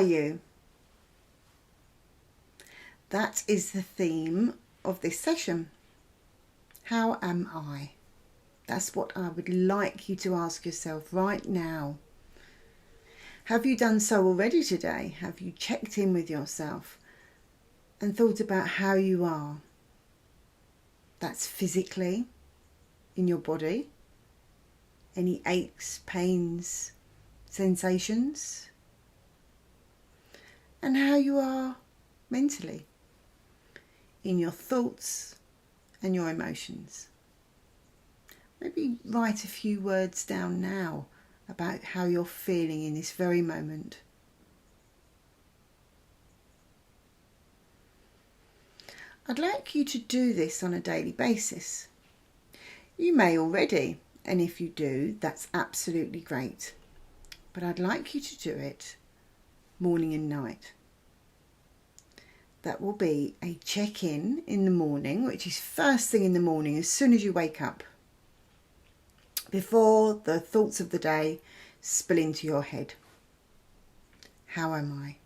you? That is the theme of this session. How am I? That's what I would like you to ask yourself right now. Have you done so already today? Have you checked in with yourself and thought about how you are? That's physically in your body. Any aches, pains, sensations? And how you are mentally in your thoughts and your emotions. Maybe write a few words down now about how you're feeling in this very moment. I'd like you to do this on a daily basis. You may already, and if you do, that's absolutely great. But I'd like you to do it morning and night. That will be a check-in in the morning, which is first thing in the morning, as soon as you wake up, before the thoughts of the day spill into your head. How am I?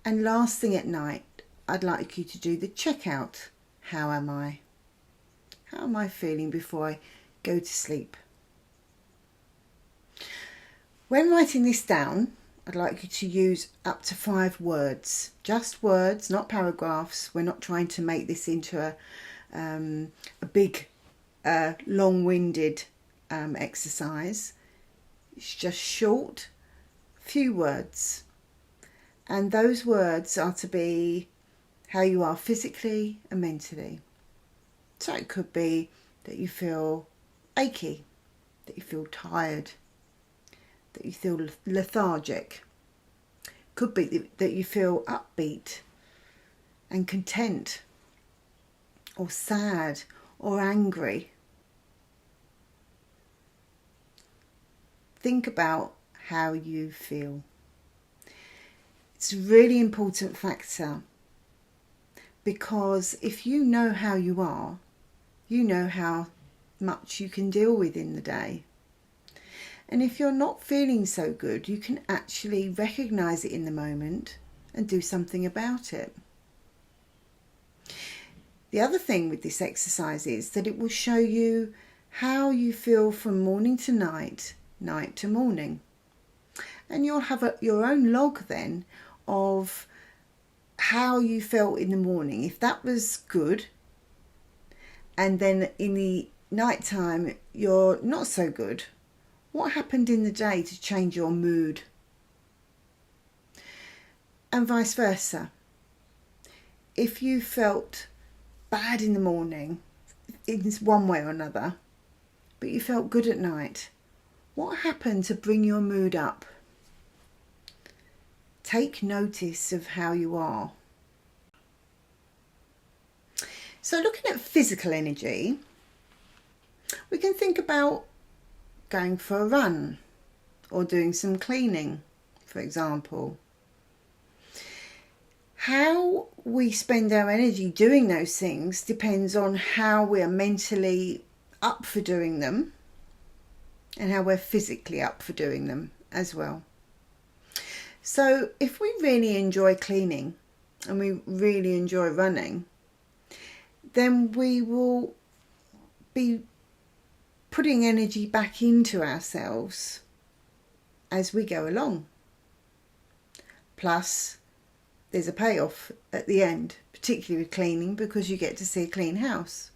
And last thing at night, I'd like you to do the checkout. How am I? How am I feeling before I go to sleep? When writing this down, I'd like you to use up to 5 words. Just words, not paragraphs. We're not trying to make this into a big, long-winded exercise. It's just short, few words. And those words are to be how you are physically and mentally. So it could be that you feel achy, that you feel tired, that you feel lethargic. Could be that you feel upbeat and content, or sad or angry. Think about how you feel. It's a really important factor, because if you know how you are, you know how much you can deal with in the day. And if you're not feeling so good, you can actually recognise it in the moment and do something about it. The other thing with this exercise is that it will show you how you feel from morning to night, night to morning. And you'll have your own log then of how you felt in the morning. If that was good, and then in the night time you're not so good, what happened in the day to change your mood? And vice versa. If you felt bad in the morning, in one way or another, but you felt good at night, what happened to bring your mood up? Take notice of how you are. So looking at physical energy, we can think about going for a run or doing some cleaning, for example. How we spend our energy doing those things depends on how we are mentally up for doing them and how we're physically up for doing them as well. So if we really enjoy cleaning and we really enjoy running, then we will be putting energy back into ourselves as we go along. Plus, there's a payoff at the end, particularly with cleaning, because you get to see a clean house.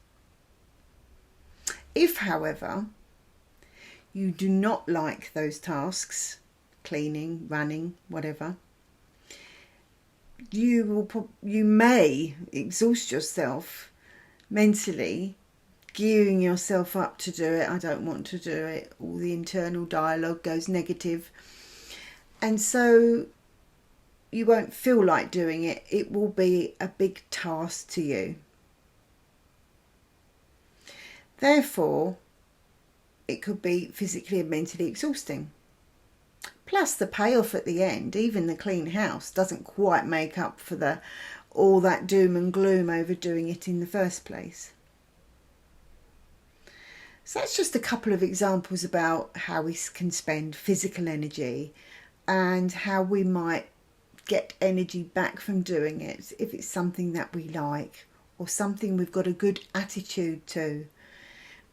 If, however, you do not like those tasks, cleaning, running, whatever, you may exhaust yourself mentally, gearing yourself up to do it. I don't want to do it. All the internal dialogue goes negative. And so you won't feel like doing it. It will be a big task to you. Therefore, it could be physically and mentally exhausting. Plus the payoff at the end, even the clean house, doesn't quite make up for all that doom and gloom over doing it in the first place. So that's just a couple of examples about how we can spend physical energy and how we might get energy back from doing it if it's something that we like or something we've got a good attitude to.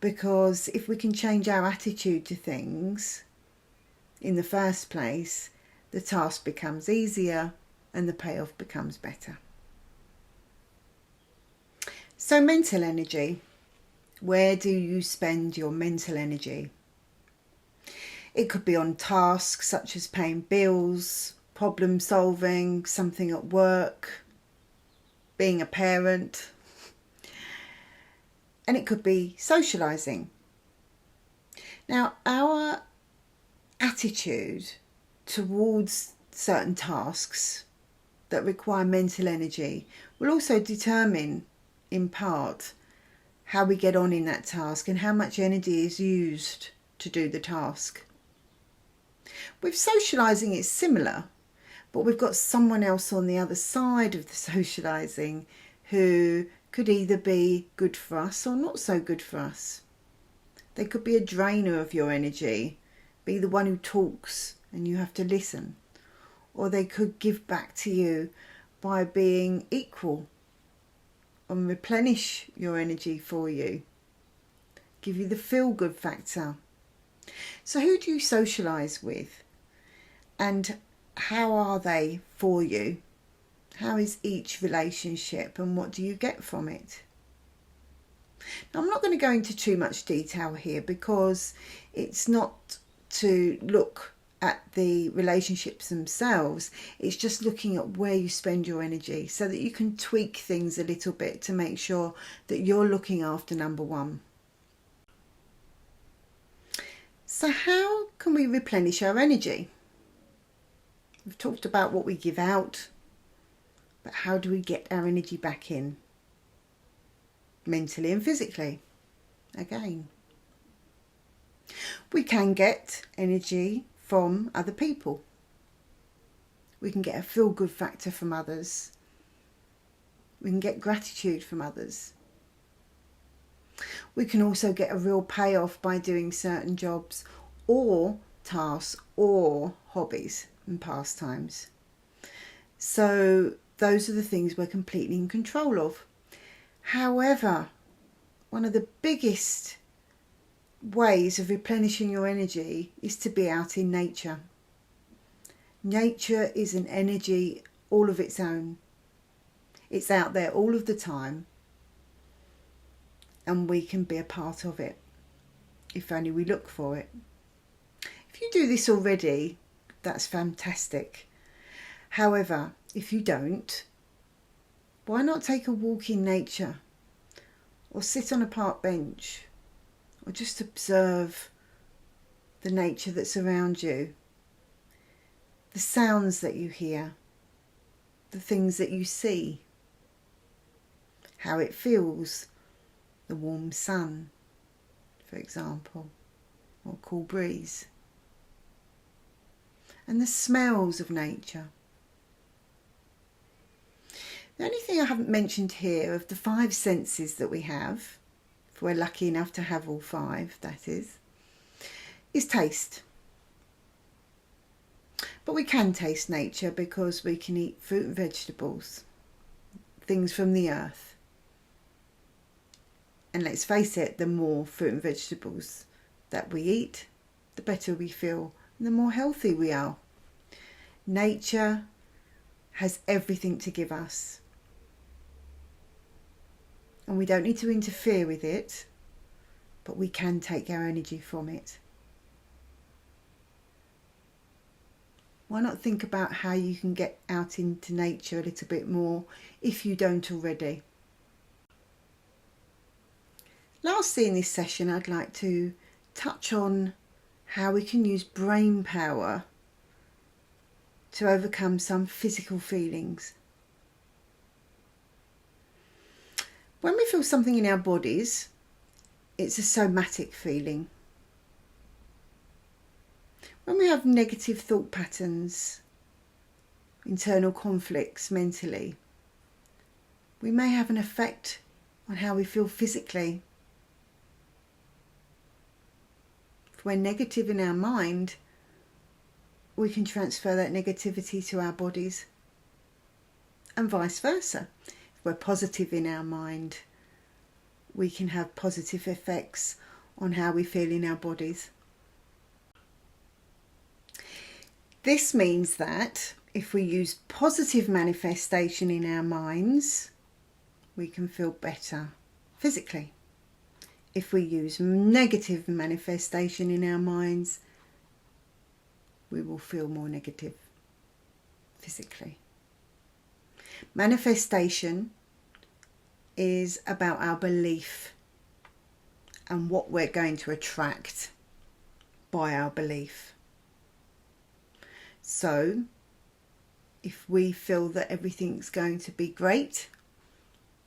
Because if we can change our attitude to things in the first place, the task becomes easier and the payoff becomes better. So mental energy. Where do you spend your mental energy? It could be on tasks such as paying bills, problem solving, something at work, being a parent. And it could be socialising. Now, our attitude towards certain tasks that require mental energy will also determine, in part, how we get on in that task and how much energy is used to do the task. With socialising, it's similar, but we've got someone else on the other side of the socialising who could either be good for us or not so good for us. They could be a drainer of your energy, be the one who talks and you have to listen, or they could give back to you by being equal and replenish your energy for you, give you the feel-good factor. So who do you socialise with, and how are they for you? How is each relationship and what do you get from it? Now, I'm not going to go into too much detail here because it's not to look at the relationships themselves. It's just looking at where you spend your energy so that you can tweak things a little bit to make sure that you're looking after number one. So how can we replenish our energy? We've talked about what we give out, but how do we get our energy back in? Mentally and physically, again. We can get energy from other people. We can get a feel-good factor from others. We can get gratitude from others. We can also get a real payoff by doing certain jobs or tasks or hobbies and pastimes. So those are the things we're completely in control of. However, one of the biggest ways of replenishing your energy is to be out in nature. Nature is an energy all of its own. It's out there all of the time, and we can be a part of it if only we look for it. If you do this already, that's fantastic. However, if you don't, why not take a walk in nature, or sit on a park bench, or just observe the nature that's around you, the sounds that you hear, the things that you see, how it feels, the warm sun, for example, or cool breeze, and the smells of nature. The only thing I haven't mentioned here of the 5 senses that we have, if we're lucky enough to have all 5, that is taste. But we can taste nature because we can eat fruit and vegetables, things from the earth. And let's face it, the more fruit and vegetables that we eat, the better we feel and the more healthy we are. Nature has everything to give us. And we don't need to interfere with it, but we can take our energy from it. Why not think about how you can get out into nature a little bit more if you don't already? Lastly in this session, I'd like to touch on how we can use brain power to overcome some physical feelings. When we feel something in our bodies, it's a somatic feeling. When we have negative thought patterns, internal conflicts mentally, we may have an effect on how we feel physically. If we're negative in our mind, we can transfer that negativity to our bodies, and vice versa. If we're positive in our mind, we can have positive effects on how we feel in our bodies. This means that if we use positive manifestation in our minds, we can feel better physically. If we use negative manifestation in our minds, we will feel more negative physically. Manifestation is about our belief and what we're going to attract by our belief. So, if we feel that everything's going to be great,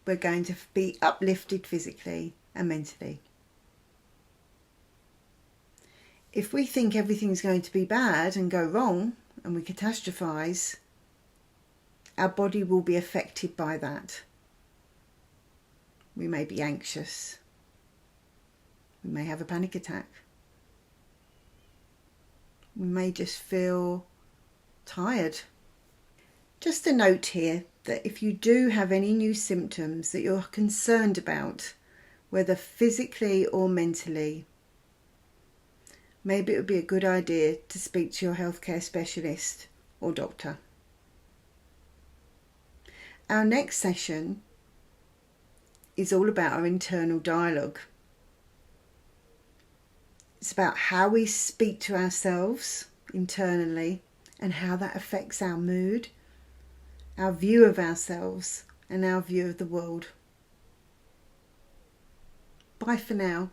we're going to be uplifted physically and mentally. If we think everything's going to be bad and go wrong and we catastrophize, our body will be affected by that. We may be anxious. We may have a panic attack. We may just feel tired. Just a note here that if you do have any new symptoms that you're concerned about, whether physically or mentally, maybe it would be a good idea to speak to your healthcare specialist or doctor. Our next session is all about our internal dialogue. It's about how we speak to ourselves internally and how that affects our mood, our view of ourselves and our view of the world. Bye for now.